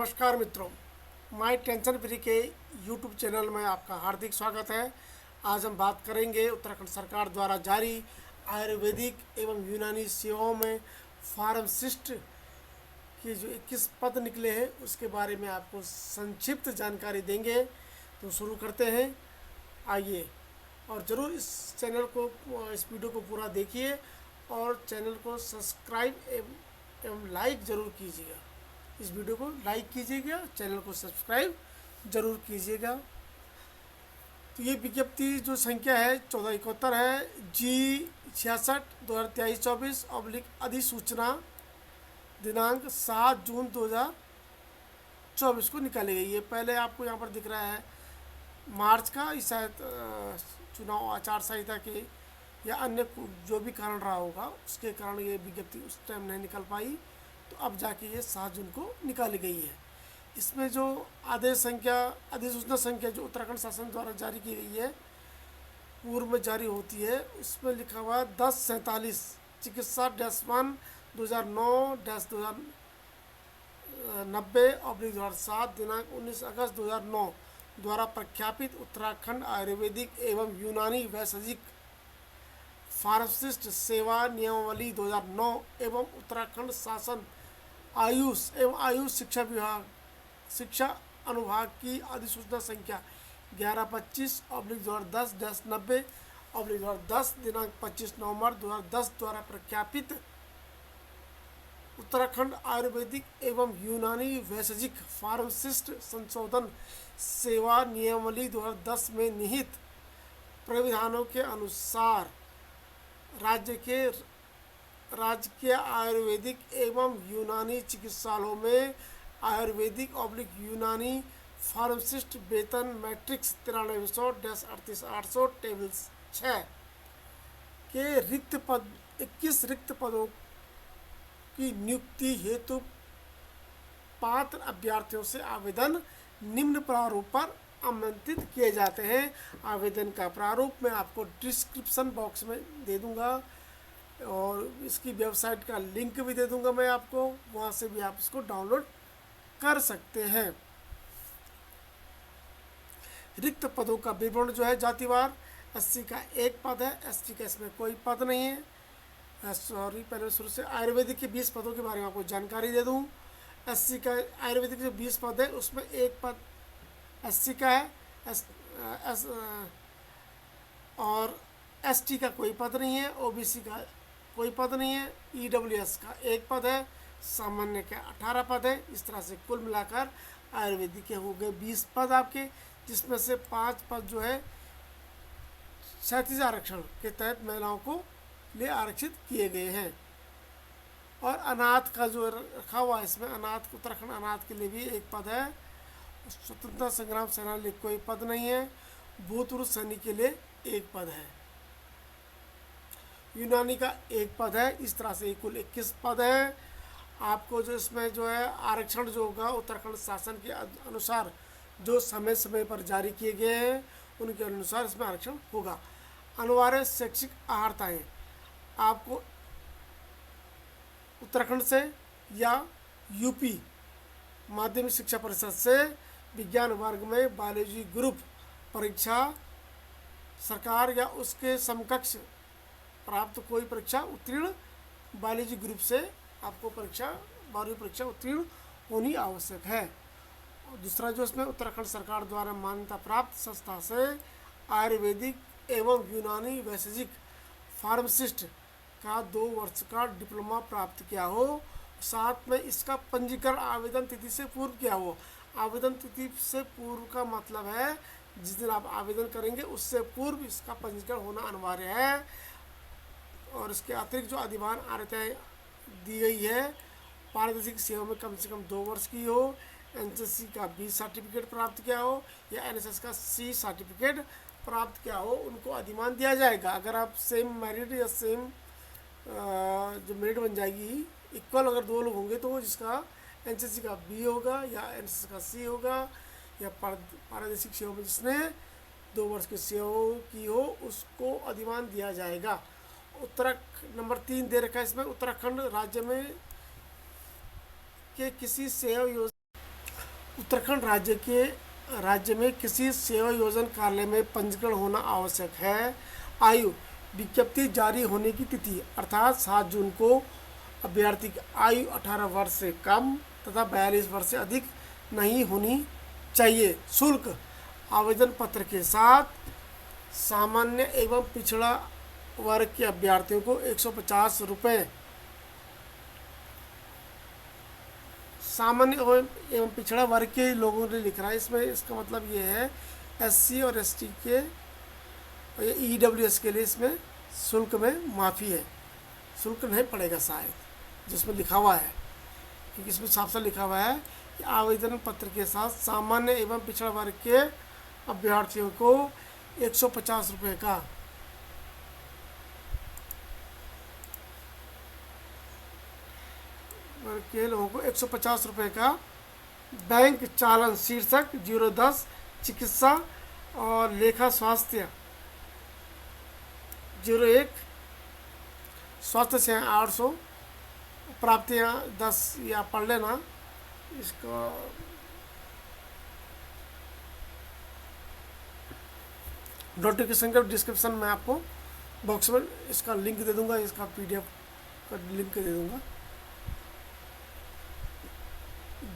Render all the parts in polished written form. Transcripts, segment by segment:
नमस्कार मित्रों, माई tension free के यूट्यूब चैनल में आपका हार्दिक स्वागत है। आज हम बात करेंगे उत्तराखंड सरकार द्वारा जारी आयुर्वेदिक एवं यूनानी सेवाओं में फार्मासिस्ट के जो 21 पद निकले हैं उसके बारे में आपको संक्षिप्त जानकारी देंगे। तो शुरू करते हैं, आइए। और ज़रूर इस चैनल को, इस वीडियो को पूरा देखिए और चैनल को सब्सक्राइब एवं लाइक ज़रूर कीजिएगा। इस वीडियो को लाइक कीजिएगा, चैनल को सब्सक्राइब ज़रूर कीजिएगा। तो ये विज्ञप्ति जो संख्या है 1471 है, G66/2023/24 अधिसूचना दिनांक 7 जून 2024 को निकाली गई है। पहले आपको यहाँ पर दिख रहा है मार्च का, इस शायद चुनाव आचार संहिता के या अन्य जो भी कारण रहा होगा उसके कारण ये विज्ञप्ति उस टाइम नहीं निकल पाई। तो अब जाके ये 7 जून को निकाली गई है। इसमें जो अधिसूचना संख्या जो उत्तराखंड शासन द्वारा जारी की गई है, पूर्व में जारी होती है, उसमें लिखा हुआ 1047 चिकित्सा -1 2009-2090/2007 दिनांक 19 अगस्त 2009 द्वारा प्रख्यापित उत्तराखंड आयुर्वेदिक एवं यूनानी वैशजिक फार्मासिस्ट सेवा नियमावली 2009 एवं उत्तराखंड शासन आयुष एवं आयुष शिक्षा अनुभाग की अधिसूचना संख्या 1125/2010-90/2010 दिनांक 25 नवंबर 2010 द्वारा प्रख्यापित उत्तराखंड आयुर्वेदिक एवं यूनानी वैशजिक फार्मासिस्ट संशोधन सेवा नियमावली 2010 में निहित प्राविधानों के अनुसार राज्य के आयुर्वेदिक एवं यूनानी चिकित्सालयों में आयुर्वेदिक यूनानी फार्मासिस्ट वेतन मैट्रिक्स 9300-38800 टेबल 6 के 21 रिक्त पदों की नियुक्ति हेतु पात्र अभ्यर्थियों से आवेदन निम्न प्रारूप पर आमंत्रित किए जाते हैं। आवेदन का प्रारूप मैं आपको डिस्क्रिप्शन बॉक्स में दे दूंगा और इसकी वेबसाइट का लिंक भी दे दूंगा मैं आपको, वहां से भी आप इसको डाउनलोड कर सकते हैं। रिक्त पदों का विवरण जो है जातिवार, एससी का 1 पद है, एसटी का इसमें कोई पद नहीं है। पहले शुरू से आयुर्वेदिक के 20 पदों के बारे में आपको जानकारी दे दूं। एससी का आयुर्वेदिक जो 20 पद है उसमें 1 पद एससी का है, और एसटी का कोई पद नहीं है, ओबीसी का कोई पद नहीं है, ईडब्ल्यूएस का 1 पद है, सामान्य का 18 पद है। इस तरह से कुल मिलाकर आयुर्वेदिक के हो गए 20 पद आपके, जिसमें से 5 पद जो है 37 आरक्षण के तहत महिलाओं को लिए आरक्षित किए गए हैं। और अनाथ का जो रखा हुआ है इसमें, अनाथ उत्तराखंड अनाथ के लिए भी 1 पद है। स्वतंत्रता संग्राम सेना लिए कोई पद नहीं है। भूतपूर्व सैनिक के लिए 1 पद है। यूनानी का 1 पद है। इस तरह से कुल 21 पद है। आपको जो इसमें जो है आरक्षण जो होगा उत्तराखंड शासन के अनुसार जो समय समय पर जारी किए गए हैं उनके अनुसार इसमें आरक्षण होगा। अनिवार्य शैक्षिक अर्हताएं आपको उत्तराखंड से या यूपी माध्यमिक शिक्षा परिषद से विज्ञान वर्ग में बायोलॉजी ग्रुप परीक्षा सरकार या उसके समकक्ष प्राप्त कोई परीक्षा उत्तीर्ण बायोलॉजी ग्रुप से आपको 12वीं परीक्षा उत्तीर्ण होनी आवश्यक है। और दूसरा जो इसमें उत्तराखंड सरकार द्वारा मान्यता प्राप्त संस्था से आयुर्वेदिक एवं यूनानी वैशजिक फार्मासिस्ट का 2 वर्ष का डिप्लोमा प्राप्त किया हो, साथ में इसका पंजीकरण आवेदन तिथि से पूर्व किया हो। आवेदन तिथि से पूर्व का मतलब है जिस दिन आप आवेदन करेंगे उससे पूर्व इसका पंजीकरण होना अनिवार्य है। और इसके अतिरिक्त जो अधिमान अर्हताएं दी गई है, पारदर्शी सेवा में कम से कम 2 वर्ष की हो, एनसीसी का बी सर्टिफिकेट प्राप्त किया हो या एनएसएस का सी सर्टिफिकेट प्राप्त किया हो, उनको अधिमान दिया जाएगा। अगर आप सेम मेरिट या सेम जो मेरिट बन जाएगी इक्वल, अगर 2 लोग होंगे तो जिसका एनसीसी का बी होगा या एनएसएस का सी होगा, या पारदर्शी सेवा में जिसने 2 वर्ष की सेवा की हो उसको अधिमान दिया जाएगा। नंबर 3 दे रखा है इसमें, उत्तराखंड राज्य में के किसी सेवा योजना उत्तराखंड राज्य में किसी सेवा योजन कार्यालय में पंजीकरण होना आवश्यक है। आयु विज्ञप्ति जारी होने की तिथि अर्थात 7 जून को अभ्यर्थी की आयु 18 वर्ष से कम तथा 42 वर्ष से अधिक नहीं होनी चाहिए। शुल्क आवेदन पत्र के साथ सामान्य एवं पिछड़ा वर्ग के अभ्यर्थियों को 150 रुपये, सामान्य एवं पिछड़ा वर्ग के लोगों ने लिख रहा है इसमें, इसका मतलब ये है SC और ST के EWS के लिए इसमें शुल्क में माफ़ी है, शुल्क नहीं पड़ेगा शायद, जिसमें लिखा हुआ है, क्योंकि इसमें साफ साफ लिखा हुआ है कि आवेदन पत्र के साथ सामान्य एवं पिछड़ा वर्ग के अभ्यर्थियों को 150 रुपये का वर्ग के लोगों को 150 रुपये का बैंक चालन शीर्षक 010 चिकित्सा और लेखा स्वास्थ्य 01 स्वास्थ्य से 800 प्राप्तियाँ 10 या पढ़ लेना इसको। नोटिफिकेशन का डिस्क्रिप्शन में आपको बॉक्स में इसका लिंक दे दूंगा, इसका PDF का लिंक दे दूंगा।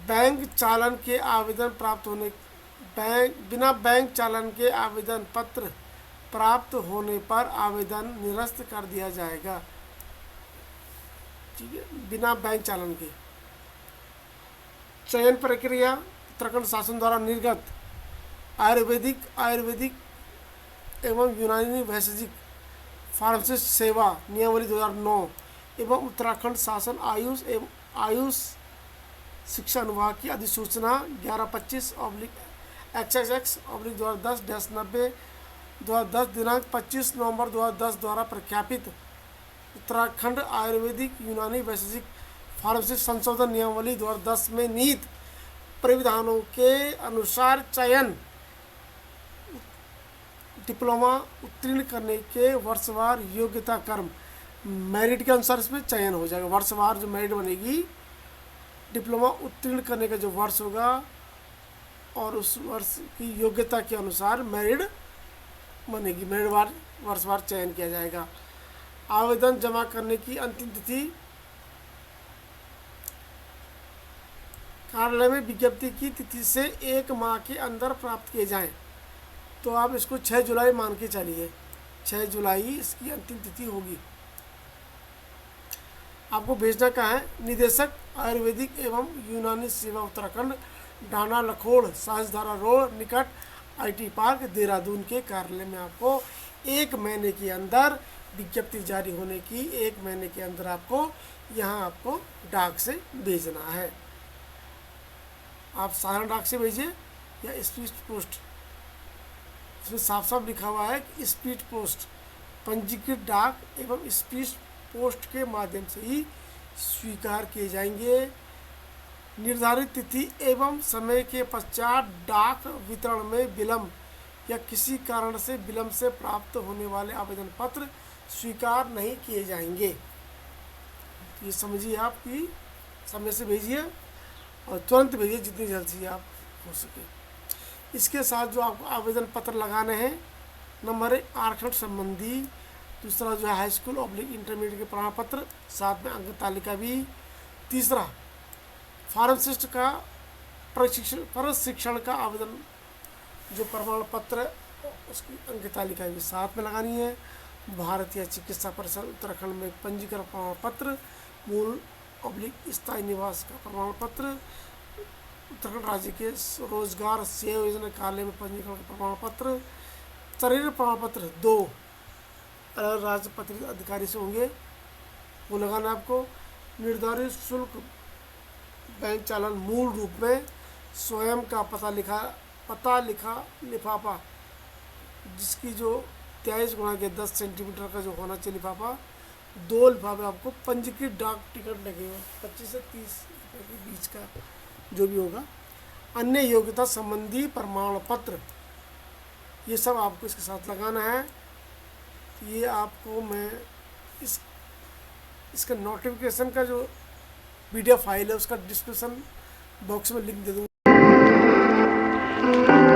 बैंक चालन के आवेदन प्राप्त होने बिना बैंक चालन के आवेदन पत्र प्राप्त होने पर आवेदन निरस्त कर दिया जाएगा। ठीक है, बिना बैंक चालन के। चयन प्रक्रिया उत्तराखंड शासन द्वारा निर्गत आयुर्वेदिक एवं यूनानी वैशेषिक फार्मासिस्ट सेवा नियमावली 2009 एवं उत्तराखंड शासन आयुष शिक्षा अनुभाग की अधिसूचना 1125/XXX/2010-90 2010 दिनांक 25 नवंबर 2010 द्वारा प्रख्यापित उत्तराखंड आयुर्वेदिक यूनानी वैशेषिक फार्मासिस्ट संशोधन नियमावली 2010 में निहित प्राविधानों के अनुसार चयन डिप्लोमा उत्तीर्ण करने के वर्षवार योग्यता क्रम मेरिट के अनुसार इसमें चयन हो जाएगा। वर्षवार जो मेरिट बनेगी, डिप्लोमा उत्तीर्ण करने का जो वर्ष होगा और उस वर्ष की योग्यता के अनुसार मेरिट बनेगी, मेरिट वर्षवार चयन किया जाएगा। आवेदन जमा करने की अंतिम तिथि कार्यालय में विज्ञप्ति की तिथि से 1 माह के अंदर प्राप्त किए जाएं, तो आप इसको 6 जुलाई मान के चलिए, 6 जुलाई इसकी अंतिम तिथि होगी। आपको भेजना कहाँ है? निदेशक आयुर्वेदिक एवं यूनानी सेवा उत्तराखंड, डाना लखोड़, साझधारा रोड निकट IT पार्क देहरादून के कार्यालय में आपको 1 महीने के अंदर विज्ञप्ति जारी होने की 1 महीने के अंदर आपको यहाँ आपको डाक से भेजना है। आप साधारण डाक से भेजिए या स्पीड पोस्ट, इसमें साफ साफ लिखा हुआ है कि स्पीड पोस्ट पंजीकृत डाक एवं स्पीड पोस्ट के माध्यम से ही स्वीकार किए जाएंगे। निर्धारित तिथि एवं समय के पश्चात डाक वितरण में विलंब या किसी कारण से विलंब से प्राप्त होने वाले आवेदन पत्र स्वीकार नहीं किए जाएंगे। ये समझिए, आप कि समय से भेजिए और तुरंत भेजिए जितनी जल्द से आप हो सके। इसके साथ जो आपको आवेदन पत्र लगाने हैं, नंबर 1 आरक्षण संबंधी, दूसरा जो है हाई स्कूल ऑब्लिक इंटरमीडिएट के प्रमाण पत्र, साथ में अंक तालिका भी, तीसरा फार्मासिस्ट का प्रशिक्षण का आवेदन जो प्रमाण पत्र उसकी अंक तालिका भी साथ में लगानी है। भारतीय चिकित्सा परिषद उत्तराखंड में पंजीकरण प्रमाण पत्र, मूल ऑब्लिक स्थायी निवास का प्रमाण पत्र, उत्तराखंड राज्य के रोजगार सेवा योजना कार्यालय में पंजीकरण का प्रमाण पत्र, शरीर प्रमाण पत्र 2 अलग राज्य पत्रित अधिकारी से होंगे, वो लगाना आपको। निर्धारित शुल्क बैंक चालन मूल रूप में स्वयं का पता लिखा लिफाफा, जिसकी जो 23 गुणा के 10 सेंटीमीटर का जो होना चाहिए लिफाफा, 2 लिफाफे आपको पंजीकृत डाक टिकट लगेगा 25 से 30 रुपये के बीच का जो भी होगा। अन्य योग्यता संबंधी प्रमाण पत्र, ये सब आपको इसके साथ लगाना है। ये आपको मैं इसका नोटिफिकेशन का जो PDF फाइल है उसका डिस्क्रिप्शन बॉक्स में लिंक दे दूँगा। है।